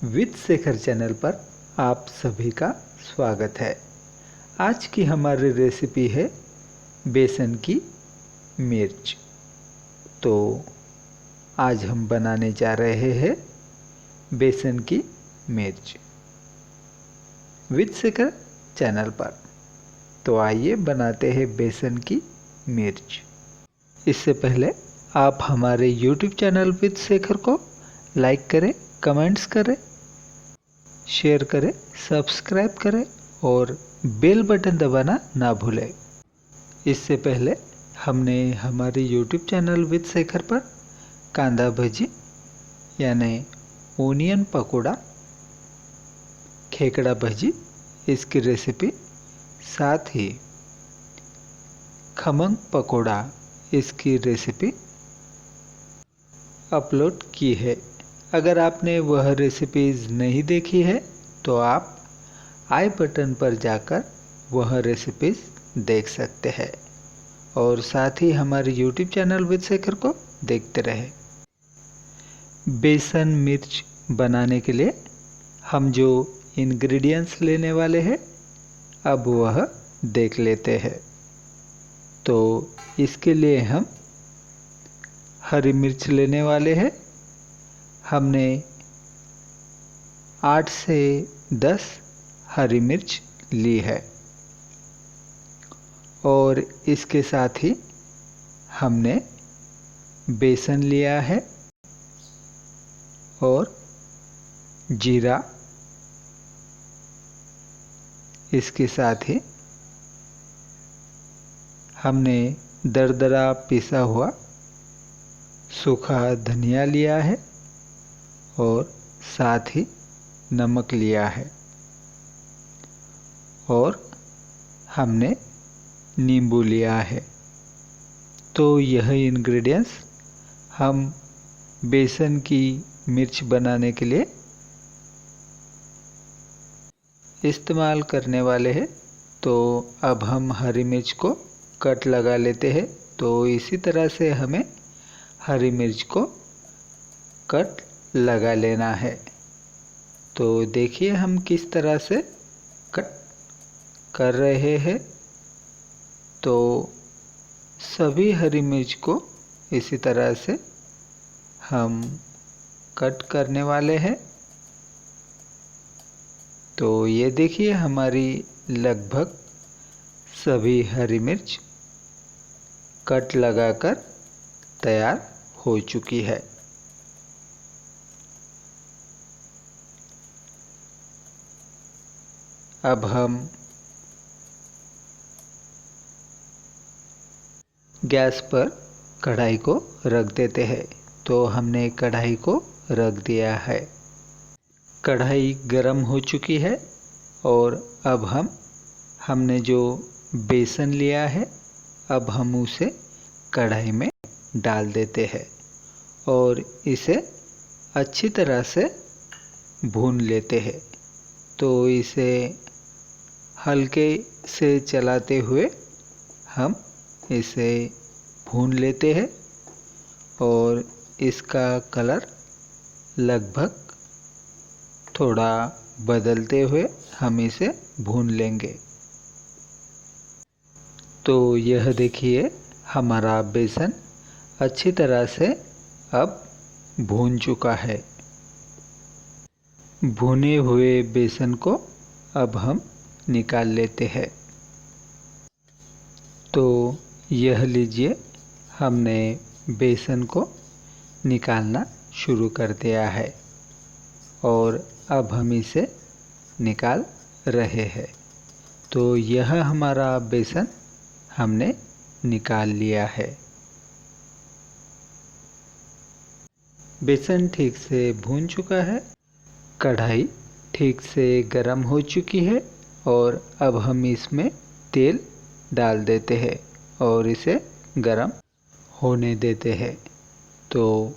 With Shekhar channel पर आप सभी का स्वागत है। आज की हमारी रेसिपी है बेसन की मिर्च। तो आज हम बनाने जा रहे हैं बेसन की मिर्च विद शेखर चैनल पर। तो आइए बनाते हैं बेसन की मिर्च। इससे पहले आप हमारे YouTube चैनल विद शेखर को लाइक करें, कमेंट्स करें, शेयर करें, सब्सक्राइब करें और बेल बटन दबाना ना भूलें। इससे पहले हमने हमारे YouTube चैनल विद शेखर पर कांदा भजी यानी ओनियन पकोड़ा, खेकड़ा भजी इसकी रेसिपी, साथ ही खमंग पकोड़ा इसकी रेसिपी अपलोड की है। अगर आपने वह रेसिपीज़ नहीं देखी है तो आप आई बटन पर जाकर वह रेसिपीज़ देख सकते हैं और साथ ही हमारे YouTube चैनल विद शेखर को देखते रहें। बेसन मिर्च बनाने के लिए हम जो इंग्रेडिएंट्स लेने वाले हैं अब वह देख लेते हैं। तो इसके लिए हम हरी मिर्च लेने वाले हैं। हमने 8 से 10 हरी मिर्च ली है और इसके साथ ही हमने बेसन लिया है और जीरा, इसके साथ ही हमने दरदरा पिसा हुआ सूखा धनिया लिया है और साथ ही नमक लिया है और हमने नींबू लिया है। तो यह इंग्रेडिएंट्स हम बेसन की मिर्च बनाने के लिए इस्तेमाल करने वाले हैं। तो अब हम हरी मिर्च को कट लगा लेते हैं। तो इसी तरह से हमें हरी मिर्च को कट लगा लेना है। तो देखिए हम किस तरह से कट कर रहे हैं। तो सभी हरी मिर्च को इसी तरह से हम कट करने वाले हैं। तो ये देखिए हमारी लगभग सभी हरी मिर्च कट लगाकर तैयार हो चुकी है। अब हम गैस पर कढ़ाई को रख देते हैं। तो हमने कढ़ाई को रख दिया है। कढ़ाई गरम हो चुकी है और अब हमने जो बेसन लिया है अब हम उसे कढ़ाई में डाल देते हैं और इसे अच्छी तरह से भून लेते हैं। तो इसे हल्के से चलाते हुए हम इसे भून लेते हैं और इसका कलर लगभग थोड़ा बदलते हुए हम इसे भून लेंगे। तो यह देखिए हमारा बेसन अच्छी तरह से अब भून चुका है। भुने हुए बेसन को अब हम निकाल लेते हैं। तो यह लीजिए हमने बेसन को निकालना शुरू कर दिया है और अब हम इसे निकाल रहे हैं। तो यह हमारा बेसन हमने निकाल लिया है। बेसन ठीक से भून चुका है, कढ़ाई ठीक से गर्म हो चुकी है और अब हम इसमें तेल डाल देते हैं और इसे गर्म होने देते हैं। तो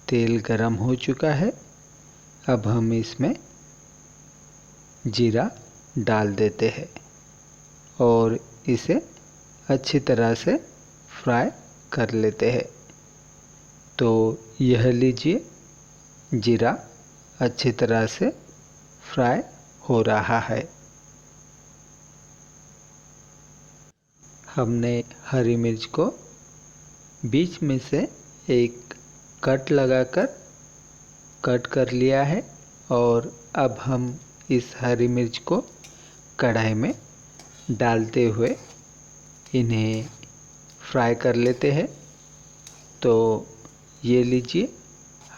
तेल गर्म हो चुका है। अब हम इसमें जीरा डाल देते हैं और इसे अच्छी तरह से फ्राई कर लेते हैं। तो यह लीजिए जीरा अच्छी तरह से फ्राई हो रहा है। हमने हरी मिर्च को बीच में से एक कट लगाकर कट कर लिया है और अब हम इस हरी मिर्च को कढ़ाई में डालते हुए इन्हें फ्राई कर लेते हैं। तो ये लीजिए,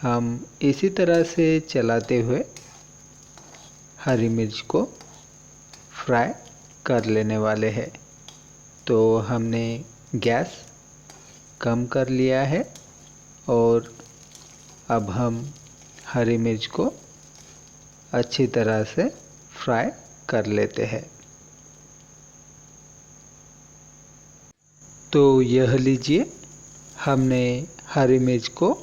हम इसी तरह से चलाते हुए हरी मिर्च को फ्राई कर लेने वाले हैं। तो हमने गैस कम कर लिया है और अब हम हरी मिर्च को अच्छी तरह से फ्राई कर लेते हैं। तो यह लीजिए, हमने हरी मिर्च को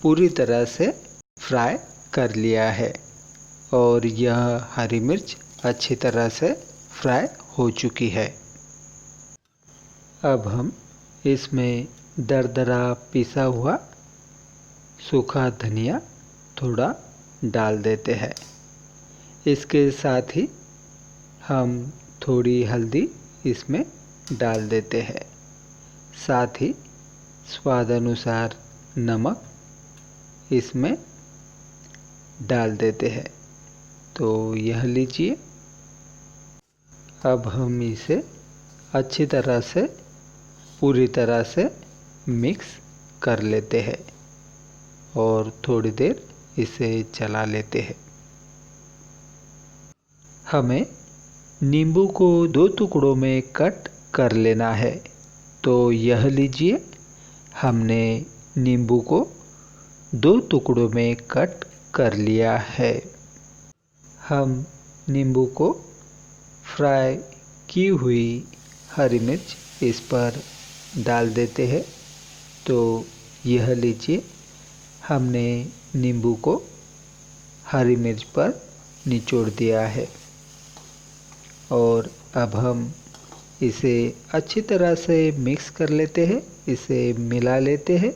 पूरी तरह से फ्राई कर लिया है और यह हरी मिर्च अच्छी तरह से फ्राई हो चुकी है। अब हम इसमें दरदरा पिसा हुआ सूखा धनिया थोड़ा डाल देते हैं। इसके साथ ही हम थोड़ी हल्दी इसमें डाल देते हैं। साथ ही स्वाद अनुसार नमक इसमें डाल देते हैं। तो यह लीजिए, अब हम इसे अच्छी तरह से पूरी तरह से मिक्स कर लेते हैं और थोड़ी देर इसे चला लेते हैं। हमें नींबू को 2 टुकड़ों में कट कर लेना है। तो यह लीजिए, हमने नींबू को 2 टुकड़ों में कट कर लिया है। हम नींबू को फ्राई की हुई हरी मिर्च इस पर डाल देते हैं। तो यह लीजिए, हमने नींबू को हरी मिर्च पर निचोड़ दिया है और अब हम इसे अच्छी तरह से मिक्स कर लेते हैं, इसे मिला लेते हैं।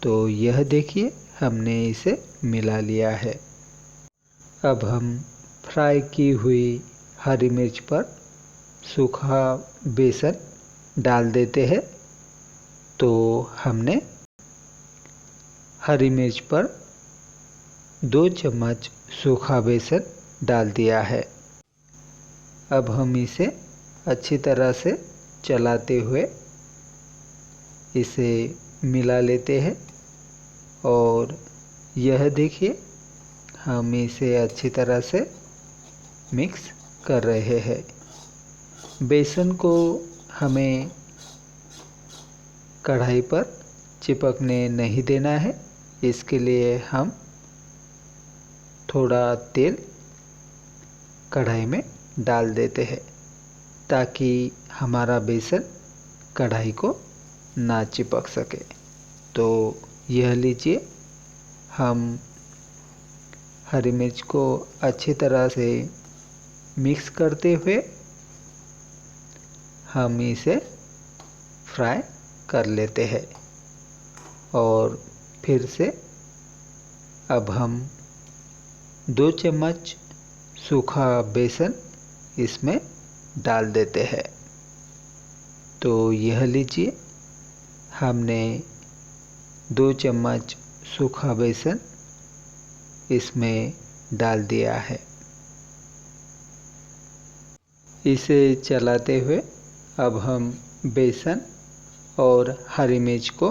तो यह देखिए, हमने इसे मिला लिया है। अब हम फ्राई की हुई हरी मिर्च पर सूखा बेसन डाल देते हैं। तो हमने हरी मिर्च पर 2 चम्मच सूखा बेसन डाल दिया है। अब हम इसे अच्छी तरह से चलाते हुए इसे मिला लेते हैं और यह देखिए, हम इसे अच्छी तरह से मिक्स कर रहे हैं। बेसन को हमें कढ़ाई पर चिपकने नहीं देना है। इसके लिए हम थोड़ा तेल कढ़ाई में डाल देते हैं ताकि हमारा बेसन कढ़ाई को ना चिपक सके। तो यह लीजिए, हम हरी मिर्च को अच्छी तरह से मिक्स करते हुए हम इसे फ्राई कर लेते हैं और फिर से अब हम 2 चम्मच सूखा बेसन इसमें डाल देते हैं। तो यह लीजिए, हमने 2 चम्मच सूखा बेसन इसमें डाल दिया है। इसे चलाते हुए अब हम बेसन और हरी मिर्च को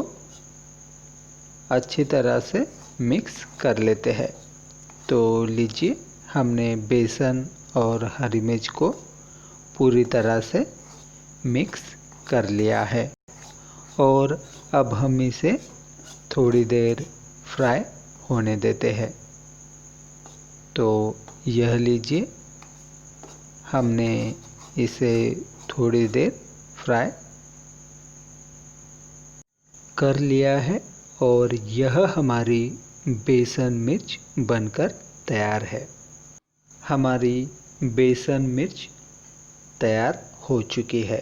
अच्छी तरह से मिक्स कर लेते हैं। तो लीजिए, हमने बेसन और हरी मिर्च को पूरी तरह से मिक्स कर लिया है और अब हम इसे थोड़ी देर फ्राई होने देते हैं। तो यह लीजिए, हमने इसे थोड़ी देर फ्राई कर लिया है और यह हमारी बेसन मिर्च बनकर तैयार है। हमारी बेसन मिर्च तैयार हो चुकी है।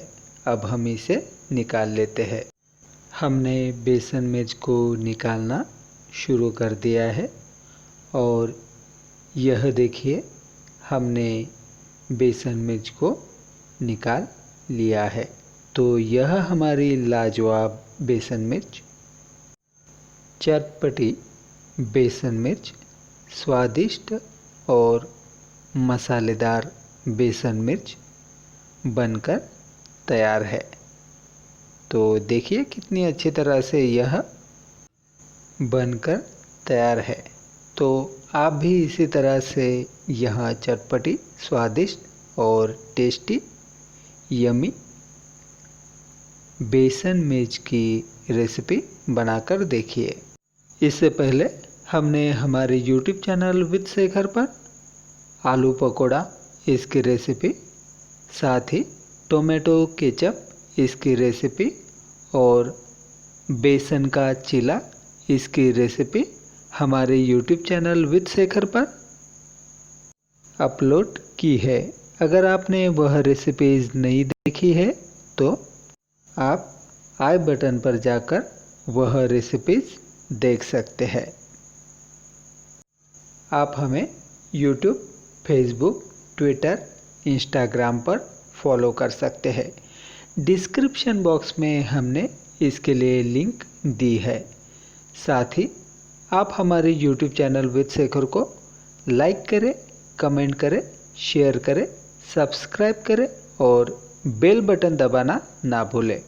अब हम इसे निकाल लेते हैं। हमने बेसन मिर्च को निकालना शुरू कर दिया है और यह देखिए हमने बेसन मिर्च को निकाल लिया है। तो यह हमारी लाजवाब बेसन मिर्च, चटपटी बेसन मिर्च, स्वादिष्ट और मसालेदार बेसन मिर्च बनकर तैयार है। तो देखिए कितनी अच्छी तरह से यह बनकर तैयार है। तो आप भी इसी तरह से यह चटपटी, स्वादिष्ट और टेस्टी यमी बेसन मिर्च की रेसिपी बनाकर देखिए। इससे पहले हमने हमारे YouTube चैनल विद शेखर पर आलू पकौड़ा इसकी रेसिपी, साथ ही टोमेटो केचप इसकी रेसिपी और बेसन का चीला इसकी रेसिपी हमारे YouTube चैनल विद शेखर पर अपलोड की है। अगर आपने वह रेसिपीज़ नहीं देखी है तो आप आई बटन पर जाकर वह रेसिपीज़ देख सकते हैं। आप हमें YouTube, Facebook, ट्विटर, इंस्टाग्राम पर फॉलो कर सकते हैं। डिस्क्रिप्शन बॉक्स में हमने इसके लिए लिंक दी है। साथ ही आप हमारे YouTube चैनल विद शेखर को लाइक करें, कमेंट करें, शेयर करें, सब्सक्राइब करें और बेल बटन दबाना ना भूलें।